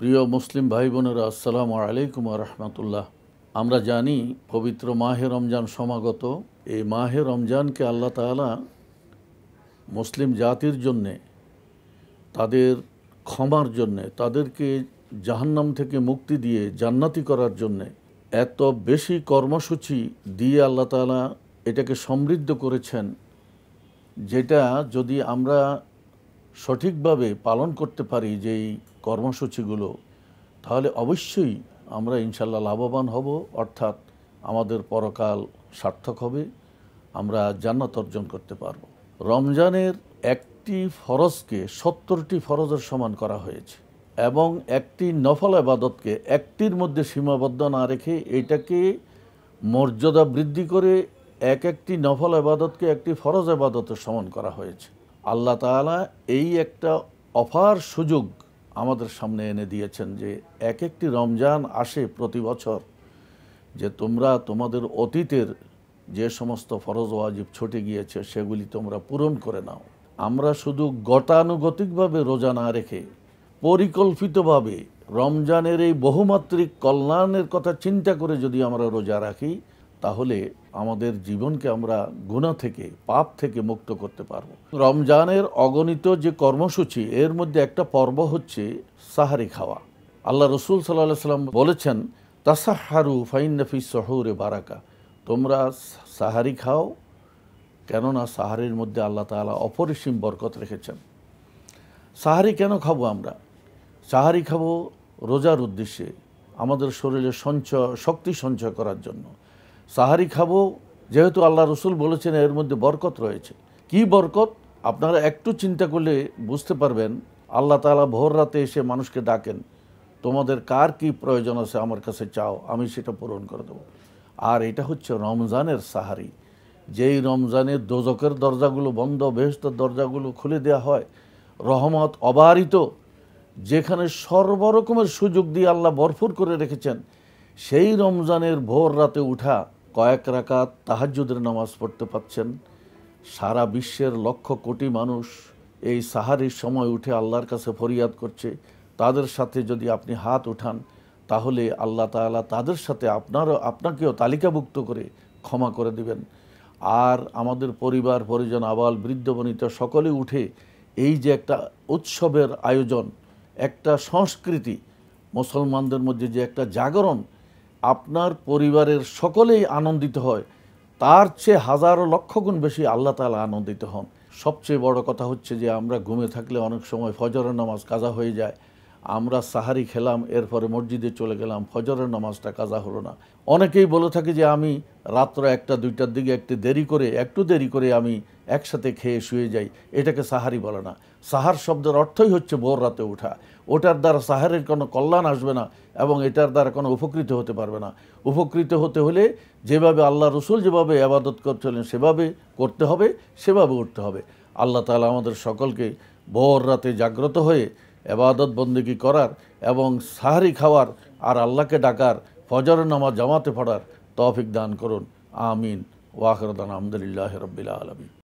প্রিয় মুসলিম ভাই বোনেরা, আসসালামু আলাইকুম ওয়া রাহমাতুল্লাহ। আমরা জানি পবিত্র মাহে রমজান সমাগত। এই মাহে রমজানকে আল্লাহ তাআলা মুসলিম জাতির জন্যে, তাদের ক্ষমার জন্যে, তাদেরকে জাহান্নাম থেকে মুক্তি দিয়ে জান্নাতি করার জন্যে এত বেশি কর্মসূচি দিয়ে আল্লাহ তাআলা এটাকে সমৃদ্ধ করেছেন, যেটা যদি আমরা সঠিকভাবে পালন করতে পারি যেই কর্মসূচিগুলো, তাহলে অবশ্যই আমরা ইনশাল্লাহ লাভবান হব, অর্থাৎ আমাদের পরকাল সার্থক হবে, আমরা জান্নাত অর্জন করতে পারব। রমজানের একটি ফরজকে 70টি ফরজের সমান করা হয়েছে এবং একটি নফল ইবাদতকে একটির মধ্যে সীমাবদ্ধ না রেখে এটাকে মর্যাদা বৃদ্ধি করে একটি নফল ইবাদতকে একটি ফরজ ইবাদতের সমান করা হয়েছে। আল্লাহ তাআলা এই একটা অফার সুযোগ আমাদের সামনে এনে দিয়েছেন যে একটি রমজান আসে প্রতি বছর, যে তোমরা তোমাদের অতীতের যে সমস্ত ফরজ ওয়াজিব ছুটে গিয়েছে সেগুলি তোমরা পূরণ করে নাও। আমরা শুধু গতানুগতিকভাবে রোজা না রেখে পরিকল্পিতভাবে রমজানের এই বহুমাত্রিক কল্যাণের কথা চিন্তা করে যদি আমরা রোজা রাখি, তাহলে আমাদের জীবনকে আমরা গুনাহ থেকে, পাপ থেকে মুক্ত করতে পারব। রমজানের অগণিত যে কর্মসূচি, এর মধ্যে একটা পর্ব হচ্ছে সাহারি খাওয়া। আল্লাহ রসুল সাল্লাল্লাহু আলাইহি সাল্লাম বলেছেন, তাসাহহারু ফাইন্না ফিস সুহুরি বারাকা, তোমরা সাহারি খাও, কেননা সাহারির মধ্যে আল্লাহ তাআলা অপরিসীম বরকত রেখেছেন। সাহারি কেন খাবো আমরা? সাহারি খাবো রোজার উদ্দেশ্যে, আমাদের শরীরে শক্তি সঞ্চয় করার জন্য। সাহারি খাবো যেহেতু আল্লাহ রসুল বলেছেন এর মধ্যে বরকত রয়েছে। কি বরকত? আপনারা একটু চিন্তা করলে বুঝতে পারবেন। আল্লাহ তাআলা ভোর রাতে এসে মানুষকে ডাকেন, তোমাদের কার কি প্রয়োজন আছে আমার কাছে চাও, আমি সেটা পূরণ করে দেবো। আর এটা হচ্ছে রমজানের সাহারি, যেই রমজানে দোজকের দরজাগুলো বন্ধ, বেহেশতের দরজাগুলো খুলে দেওয়া হয়, রহমত অবারিত, যেখানে সর্বরকমের সুযোগ দিয়ে আল্লাহ ভরপুর করে রেখেছেন, সেই রমজানের ভোর রাতে উঠা, কয়েক রাকাত তাহাজ্জুদের নামাজ পড়তে পাচ্ছেন। সারা বিশ্বের লক্ষ কোটি মানুষ এই সাহারির সময় উঠে আল্লাহর কাছে ফরিয়াদ করছে। তাদের সাথে যদি আপনি হাত উঠান, তাহলে আল্লাহ তাআলা তাদের সাথে আপনাকেও তালিকাভুক্ত করে ক্ষমা করে দিবেন। আর আমাদের পরিবার পরিজন, আবাল বৃদ্ধ বনিতা সকলে উঠে এই যে একটা উৎসবের আয়োজন, একটা সংস্কৃতি, মুসলমানদের মধ্যে যে একটা জাগরণ, আপনার পরিবারের সকলেই আনন্দিত হয়, তার চেয়ে হাজারো লক্ষ গুণ বেশি আল্লাহ তাআলা আনন্দিত হন। সবচেয়ে বড় কথা হচ্ছে যে আমরা ঘুমে থাকলে অনেক সময় ফজরের নামাজ কাজা হয়ে যায়। আমরা সাহারি খেলাম, এরপরে মসজিদে চলে গেলাম, ফজরের নামাজটা কাজা হলো না। অনেকেই বলে থাকে যে আমি রাত্র 1টা-2টার দিকে একটু দেরি করে আমি একসাথে খেয়ে শুয়ে যাই, এটাকে সাহারি বলে না। সাহার শব্দের অর্থই হচ্ছে ভোর রাতে ওঠা। ওটার দ্বারা সাহারের কোনো কল্যাণ আসবে না এবং এটার দ্বারা কোনো উপকৃত হতে পারবে না। উপকৃত হতে হলে যেভাবে আল্লাহ রসুল যেভাবে ইবাদত করছিলেন সেভাবে করতে হবে, সেভাবে উঠতে হবে। আল্লাহ তাআলা আমাদের সকলকে ভোর রাতে জাগ্রত হয়ে ইবাদত বন্দেগী করার এবং সাহারি খাওয়ার আর আল্লাহকে ডাকার, ফজরের নামাজ জামাতে পড়ার তৌফিক দান করুন। আমিন। ওয়া আখিরু দাওয়ানা আলহামদুলিল্লাহি রাব্বিল আলামিন।